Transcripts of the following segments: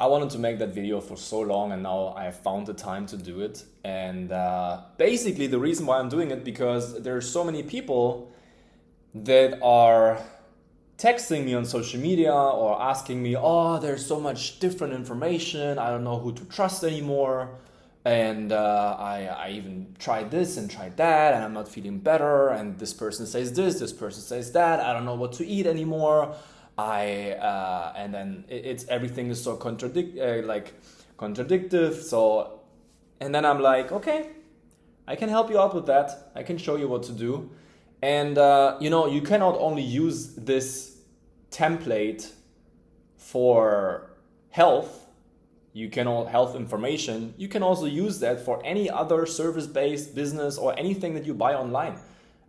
I wanted to make that video for so long, and now I have found the time to do it. And basically the reason why I'm doing it, because there are so many people that are texting me on social media or asking me, oh, there's so much different information, I don't know who to trust anymore. And I even tried this and tried that, and I'm not feeling better. And this person says this person says that. I don't know what to eat anymore. And then it's everything is so contradictive. So, and then I'm like, okay, I can help you out with that. I can show you what to do. And you cannot only use this template for health. You can all health information. You can also use that for any other service-based business or anything that you buy online.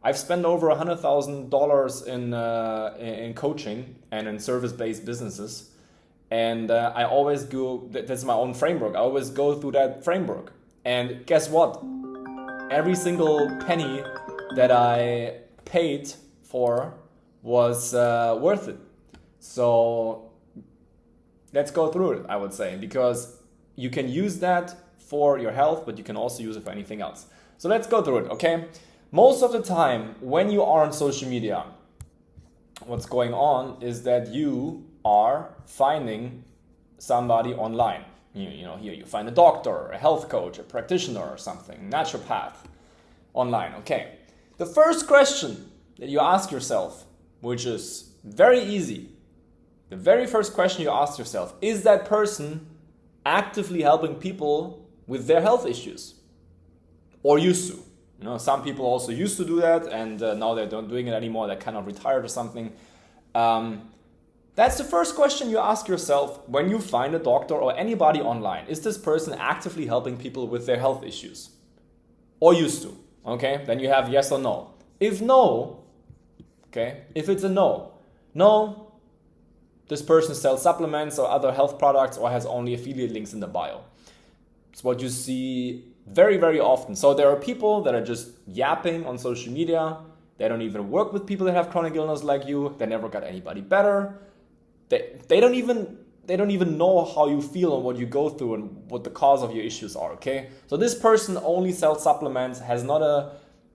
I've spent over $100,000 in coaching and in service-based businesses, and I always go. That's my own framework. I always go through that framework, and guess what? Every single penny that I paid for was worth it. So let's go through it, I would say, because you can use that for your health, but you can also use it for anything else. So let's go through it, okay? Most of the time, when you are on social media, what's going on is that you are finding somebody online. Here you find a doctor, a health coach, a practitioner or something, naturopath online, okay? The first question that you ask yourself, which is very easy, the very first question you ask yourself, is that person actively helping people with their health issues? Or used to? Some people also used to do that, and now they're not doing it anymore. They're kind of retired or something. That's the first question you ask yourself when you find a doctor or anybody online. Is this person actively helping people with their health issues? Or used to? Okay, then you have yes or no. If no, okay, if it's a no, this person sells supplements or other health products or has only affiliate links in the bio. It's what you see very, very often. So there are people that are just yapping on social media. They don't even work with people that have chronic illness like you. They never got anybody better. They don't even know how you feel and what you go through and what the cause of your issues are, okay? So this person only sells supplements, has not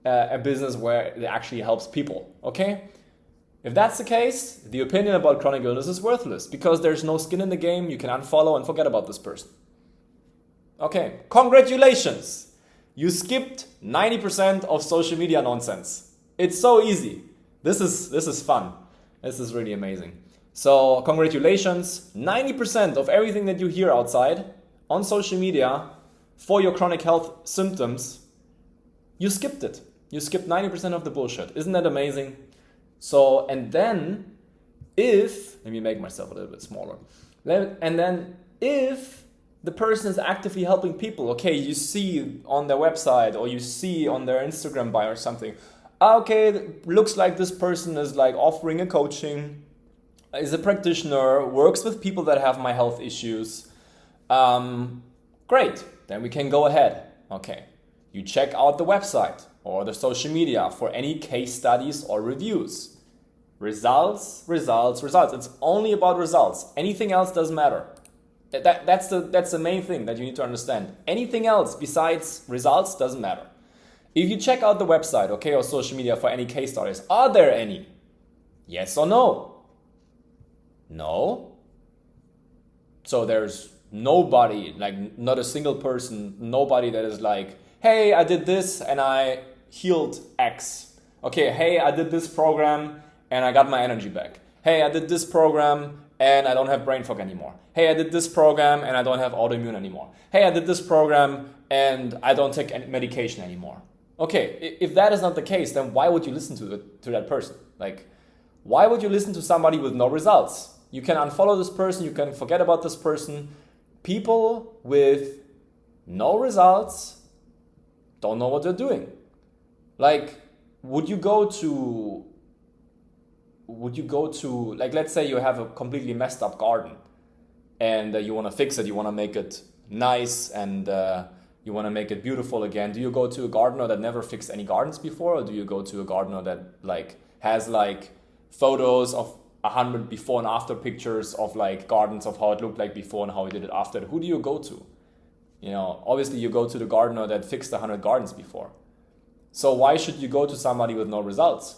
a business where it actually helps people, okay? If that's the case, the opinion about chronic illness is worthless because there's no skin in the game. You can unfollow and forget about this person. Okay, congratulations. You skipped 90% of social media nonsense. It's so easy. This is fun. This is really amazing. So congratulations, 90% of everything that you hear outside on social media for your chronic health symptoms, you skipped it. You skipped 90% of the bullshit. Isn't that amazing? So, and then let me make myself a little bit smaller. And then if the person is actively helping people, okay, you see on their website or you see on their Instagram bio or something, okay, looks like this person is like offering a coaching, is a practitioner, works with people that have my health issues. Great, then we can go ahead. Okay, you check out the website or the social media for any case studies or reviews. Results. It's only about results. Anything else doesn't matter. That's the main thing that you need to understand. Anything else besides results doesn't matter. If you check out the website, okay, or social media for any case studies, are there any? Yes or no? No. So there's nobody, like not a single person, nobody that is like, hey, I did this and I healed X. Okay, hey, I did this program and I got my energy back. Hey, I did this program and I don't have brain fog anymore. Hey, I did this program and I don't have autoimmune anymore. Hey, I did this program and I don't take any medication anymore. Okay, if that is not the case, then why would you listen to that person? Like, why would you listen to somebody with no results? You can unfollow this person, you can forget about this person. People with no results don't know what they're doing. Like, would you go to, like, let's say you have a completely messed up garden and you want to fix it, you want to make it nice and you want to make it beautiful again. Do you go to a gardener that never fixed any gardens before, or do you go to a gardener that like has like photos of 100 before and after pictures of like gardens of how it looked like before and how he did it after. Who do you go to? You know, obviously you go to the gardener that fixed 100 gardens before. So why should you go to somebody with no results?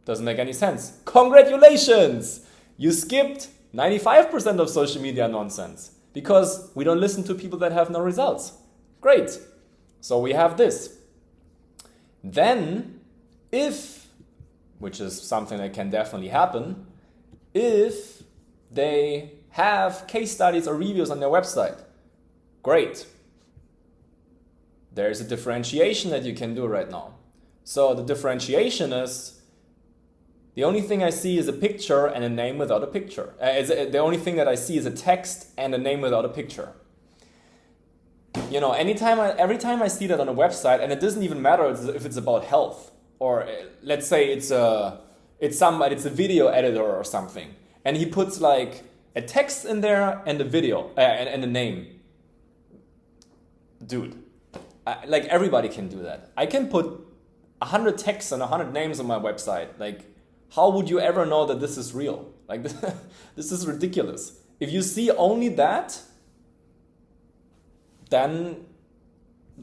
Doesn't make any sense. Congratulations! You skipped 95% of social media nonsense because we don't listen to people that have no results. Great. So we have this. Then, if, which is something that can definitely happen, if they have case studies or reviews on their website, great. There's a differentiation that you can do right now. So the differentiation is, the only thing I see is a picture and a name without a picture. The only thing that I see is a text and a name without a picture. You know, every time I see that on a website, and it doesn't even matter if it's about health, or let's say it's a video editor or something, and he puts like a text in there and a video and a name. Dude, like everybody can do that. I can put 100 texts and 100 names on my website. Like, how would you ever know that this is real? Like, this is ridiculous. If you see only that, then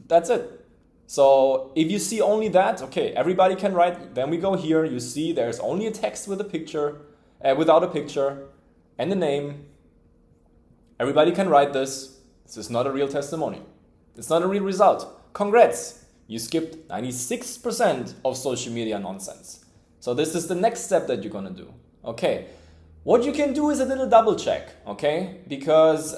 that's it. So if you see only that, okay, everybody can write. Then we go here. You see there's only a text with a picture, without a picture, and a name. Everybody can write this. This is not a real testimonial. It's not a real result. Congrats. You skipped 96% of social media nonsense. So this is the next step that you're going to do. Okay. What you can do is a little double check, okay? Because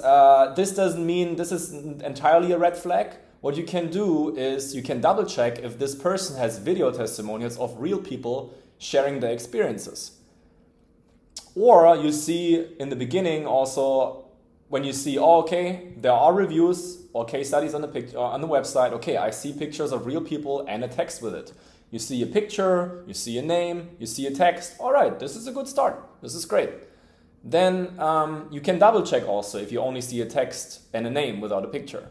this doesn't mean this is entirely a red flag. What you can do is you can double check if this person has video testimonials of real people sharing their experiences. Or you see in the beginning also, when you see, oh, okay, there are reviews or case studies on the website. Okay, I see pictures of real people and a text with it. You see a picture, you see a name, you see a text. All right, this is a good start. This is great. Then you can double check also if you only see a text and a name without a picture.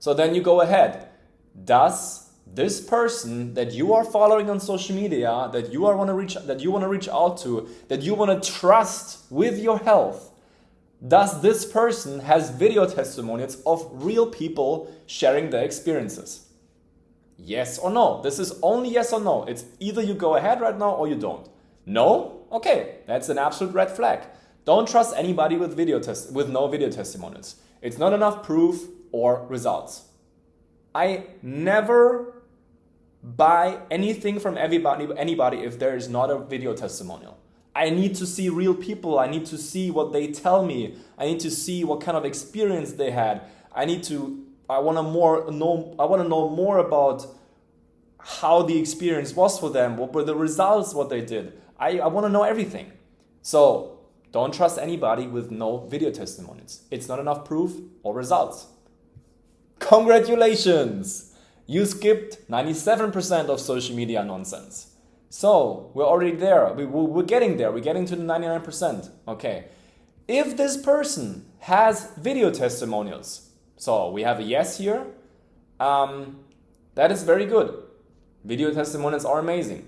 So then you go ahead. Does this person that you are following on social media, that you want to reach out to, that you want to trust with your health, does this person has video testimonials of real people sharing their experiences? Yes or no? This is only yes or no. It's either you go ahead right now or you don't. No? Okay, that's an absolute red flag. Don't trust anybody with no video testimonials. It's not enough proof or results. I never buy anything from anybody if there is not a video testimonial. I need to see real people. I need to see what they tell me. I need to see what kind of experience they had. I want to know more about how the experience was for them. What were the results, what they did. I want to know everything. So don't trust anybody with no video testimonials. It's not enough proof or results. Congratulations! You skipped 97% of social media nonsense. So we're already there. We're getting there. We're getting to the 99%. Okay. If this person has video testimonials, so we have a yes here, that is very good. Video testimonials are amazing.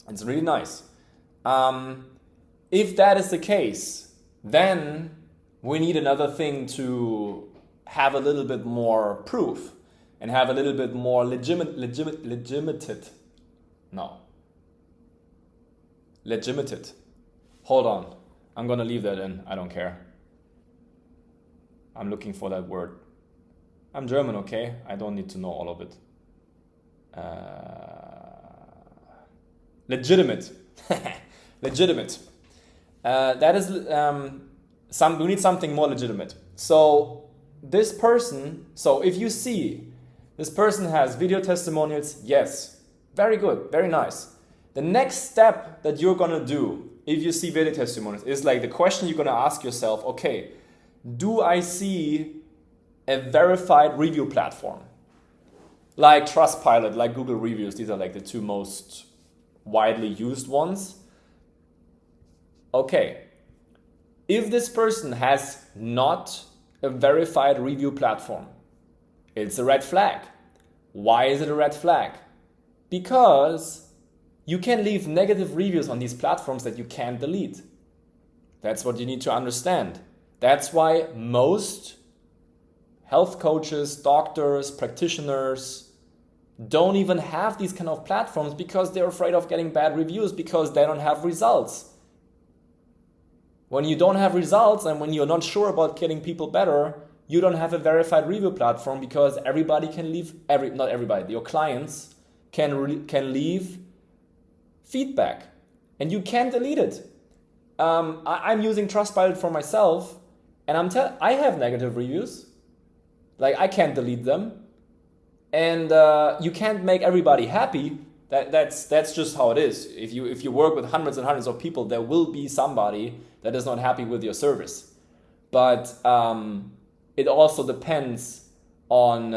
It's really nice. If that is the case, then we need another thing to have a little bit more proof and have a little bit more legitimate. Hold on. I'm going to leave that in. I don't care. I'm looking for that word. I'm German, okay? I don't need to know all of it. Legitimate. Legitimate. That is we need something more legitimate. So if you see this person has video testimonials, yes, very good, very nice. The next step that you're gonna do if you see video testimonials is like the question you're gonna ask yourself, okay, do I see a verified review platform? Like Trustpilot, like Google Reviews, these are like the two most widely used ones. Okay, if this person has not a verified review platform, it's a red flag. Why is it a red flag? Because you can leave negative reviews on these platforms that you can't delete. That's what you need to understand. That's why most health coaches, doctors, practitioners don't even have these kind of platforms because they're afraid of getting bad reviews because they don't have results. When you don't have results and when you're not sure about getting people better, you don't have a verified review platform because everybody can leave, not everybody, your clients can leave feedback and you can't delete it. I'm using Trustpilot for myself and I have negative reviews. Like I can't delete them. And you can't make everybody happy. That's just how it is. If you work with hundreds and hundreds of people, there will be somebody that is not happy with your service. But it also depends on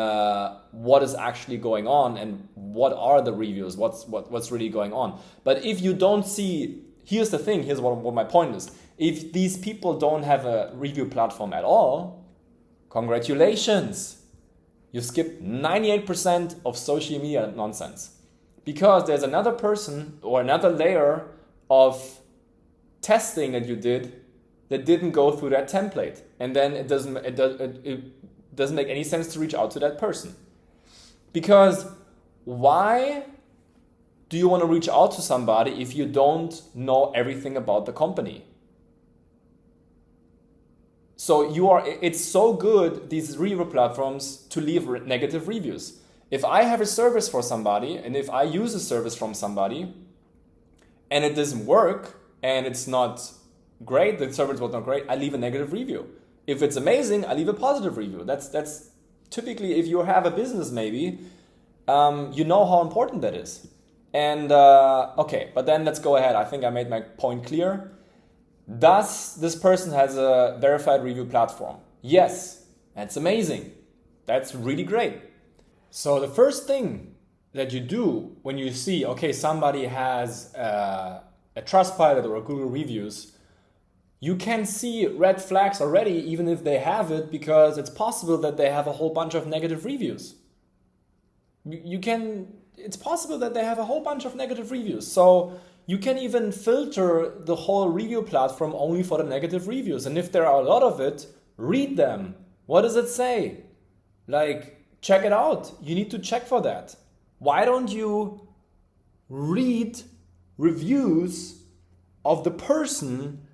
what is actually going on and what are the reviews, what's really going on. But if you don't see, here's the thing, here's what my point is. If these people don't have a review platform at all, congratulations. You skip 98% of social media nonsense because there's another person or another layer of testing that you did that didn't go through that template, and then it doesn't make any sense to reach out to that person. Because why do you want to reach out to somebody if you don't know everything about the company? So it's so good, these review platforms, to leave negative reviews. If I have a service for somebody and if I use a service from somebody and it doesn't work and it's not great, the service was not great, I leave a negative review. If it's amazing, I leave a positive review. That's typically, if you have a business maybe, you know how important that is. And okay, but then let's go ahead. I think I made my point clear. Does this person has a verified review platform? Yes, that's amazing. That's really great. So the first thing that you do when you see, okay, somebody has a Trustpilot or a Google Reviews, you can see red flags already even if they have it because it's possible that they have a whole bunch of negative reviews. It's possible that they have a whole bunch of negative reviews. So you can even filter the whole review platform only for the negative reviews. And if there are a lot of it, read them. What does it say? Like, check it out. You need to check for that. Why don't you read reviews of the person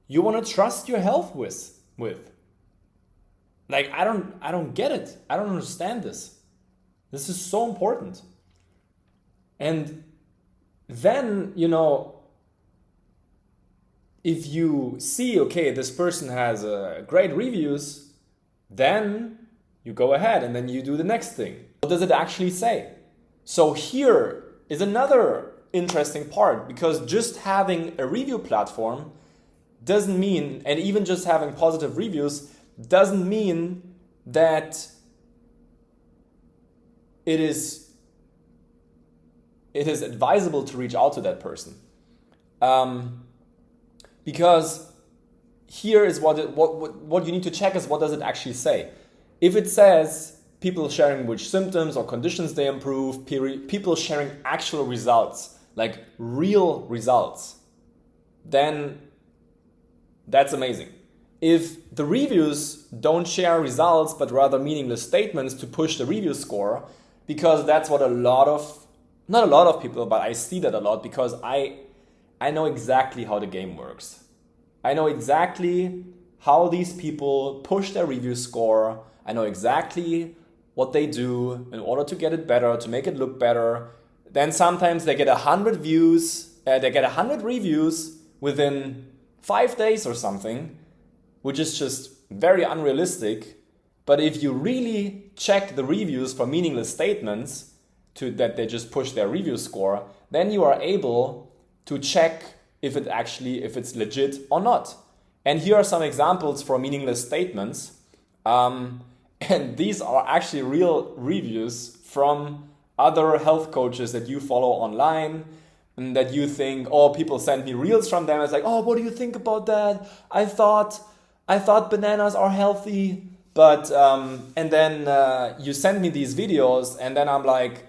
you want to trust your health with? Like, I don't get it. I don't understand this. This is so important. And then, if you see, okay, this person has great reviews, then you go ahead and then you do the next thing. What does it actually say? So here is another interesting part, because just having a review platform doesn't mean, and even just having positive reviews doesn't mean that it is advisable to reach out to that person. Because here is what you need to check is, what does it actually say? If it says people sharing which symptoms or conditions they improve, people sharing actual results, like real results, then that's amazing. If the reviews don't share results but rather meaningless statements to push the review score, because that's what not a lot of people, but I see that a lot because I know exactly how the game works. I know exactly how these people push their review score. I know exactly what they do in order to get it better, to make it look better. Then sometimes they get 100 reviews within 5 days or something, which is just very unrealistic. But if you really check the reviews for meaningless statements, that they just push their review score, then you are able to check if it's legit or not. And here are some examples for meaningless statements. And these are actually real reviews from other health coaches that you follow online and that you think, oh, people send me reels from them. It's like, oh, what do you think about that? I thought bananas are healthy, but and then you send me these videos and then I'm like,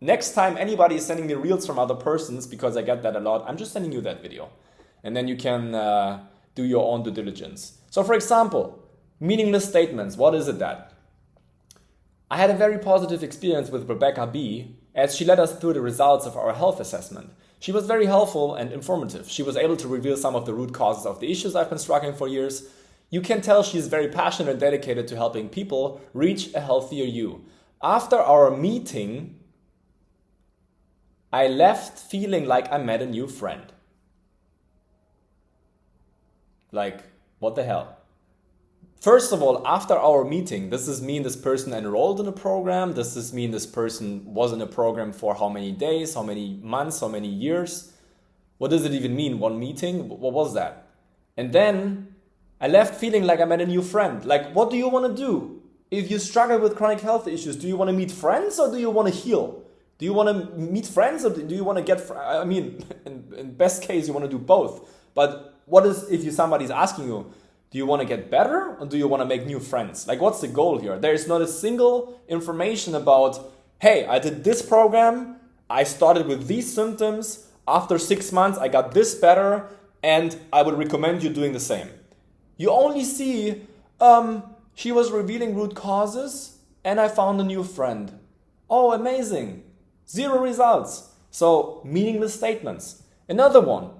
next time anybody is sending me reels from other persons, because I get that a lot, I'm just sending you that video. And then you can do your own due diligence. So for example, meaningless statements. What is it that? I had a very positive experience with Rebecca B. as she led us through the results of our health assessment. She was very helpful and informative. She was able to reveal some of the root causes of the issues I've been struggling for years. You can tell she's very passionate and dedicated to helping people reach a healthier you. After our meeting, I left feeling like I met a new friend. Like, what the hell? First of all, after our meeting, does this mean this person enrolled in a program? Does this mean this person was in a program for how many days, how many months, how many years? What does it even mean, one meeting? What was that? And then I left feeling like I met a new friend. Like, what do you want to do? If you struggle with chronic health issues, do you want to meet friends or do you want to heal? Do you want to meet friends or do you want to get... I mean, in best case, you want to do both. But what is if somebody's asking you, do you want to get better or do you want to make new friends? Like, what's the goal here? There's not a single information about, hey, I did this program, I started with these symptoms, after 6 months I got this better, and I would recommend you doing the same. You only see, she was revealing root causes and I found a new friend. Oh, amazing. 0 results. So, meaningless statements. Another one.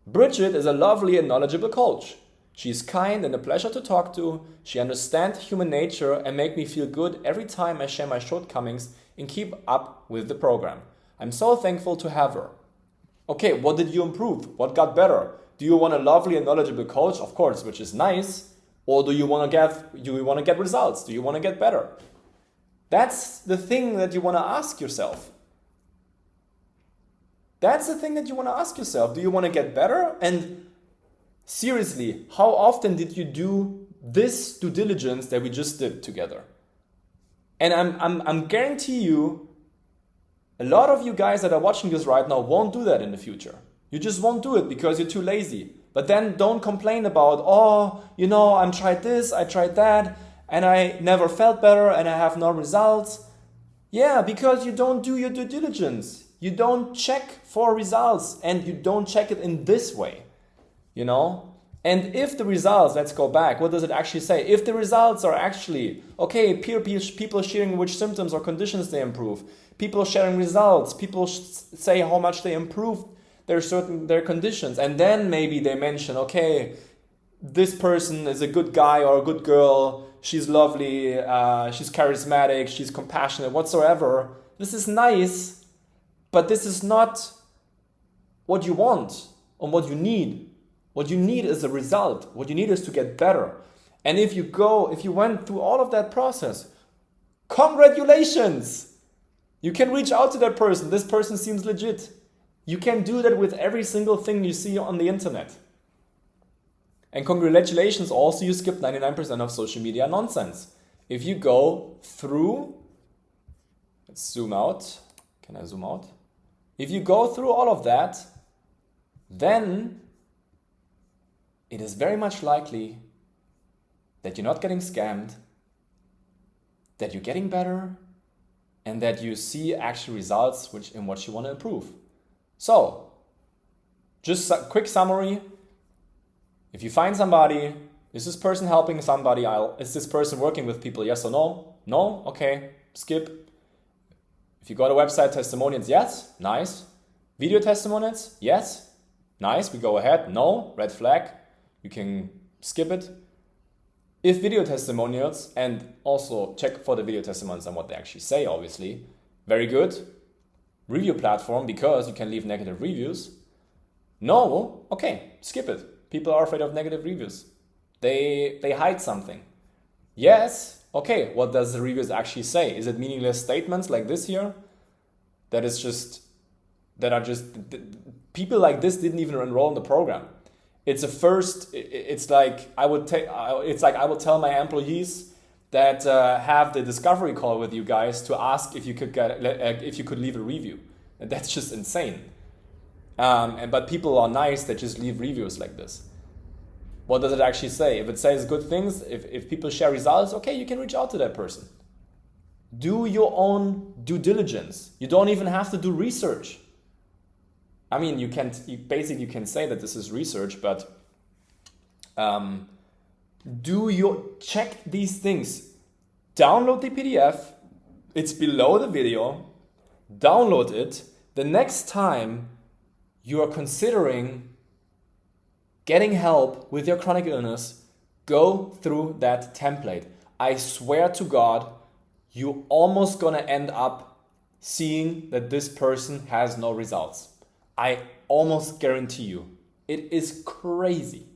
Bridget is a lovely and knowledgeable coach. She's kind and a pleasure to talk to. She understands human nature and makes me feel good every time I share my shortcomings and keep up with the program. I'm so thankful to have her. Okay, what did you improve? What got better? Do you want a lovely and knowledgeable coach? Of course, which is nice. Or do you want to get results? Do you want to get better? That's the thing that you want to ask yourself. That's the thing that you want to ask yourself. Do you want to get better? And seriously, how often did you do this due diligence that we just did together? And I'm guarantee you, a lot of you guys that are watching this right now won't do that in the future. You just won't do it because you're too lazy. But then don't complain about, oh, I tried this, I tried that, and I never felt better and I have no results. Yeah, because you don't do your due diligence. You don't check for results and you don't check it in this way, And if the results, let's go back, what does it actually say? If the results are actually, okay, people sharing which symptoms or conditions they improve, people sharing results, people say how much they improved their conditions, and then maybe they mention, okay, this person is a good guy or a good girl, she's lovely, she's charismatic, she's compassionate, whatsoever. This is nice. But this is not what you want or what you need. What you need is a result. What you need is to get better. And if you went through all of that process, congratulations! You can reach out to that person. This person seems legit. You can do that with every single thing you see on the internet. And congratulations also, you skipped 99% of social media nonsense. If you go through, let's zoom out. Can I zoom out? If you go through all of that, then it is very much likely that you're not getting scammed, that you're getting better, and that you see actual results in what you want to improve. So, just a quick summary. If you find somebody, is this person helping somebody? Is this person working with people? Yes or no? No? Okay, skip. If you go to website testimonials, yes, nice. Video testimonials, yes, nice, we go ahead. No, red flag, you can skip it. If video testimonials, and also check for the video testimonials and what they actually say, obviously, very good. Review platform, because you can leave negative reviews. No, okay, skip it. People are afraid of negative reviews. They hide something. Yes, okay, what does the reviews actually say? Is it meaningless statements like this here? That are just people like this didn't even enroll in the program. It's like I would tell my employees that have the discovery call with you guys to ask if you could leave a review. And that's just insane. But people are nice that just leave reviews like this. What does it actually say? If it says good things, if people share results, okay, you can reach out to that person. Do your own due diligence. You don't even have to do research. I mean, you can say that this is research, but check these things. Download the PDF. It's below the video. Download it. The next time you are considering getting help with your chronic illness, go through that template. I swear to God, you're almost gonna end up seeing that this person has no results. I almost guarantee you. It is crazy.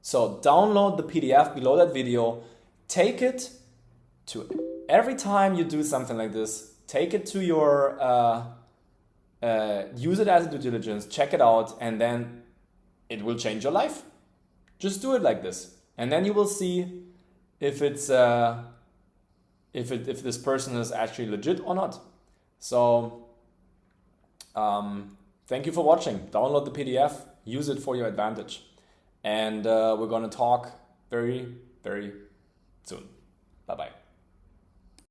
So download the PDF below that video. Take it to every time you do something like this. Take it to your, use it as a due diligence, check it out, and then it will change your life. Just do it like this. And then you will see if it's, if this person is actually legit or not. So, thank you for watching. Download the PDF, use it for your advantage. And we're gonna talk very, very soon. Bye-bye.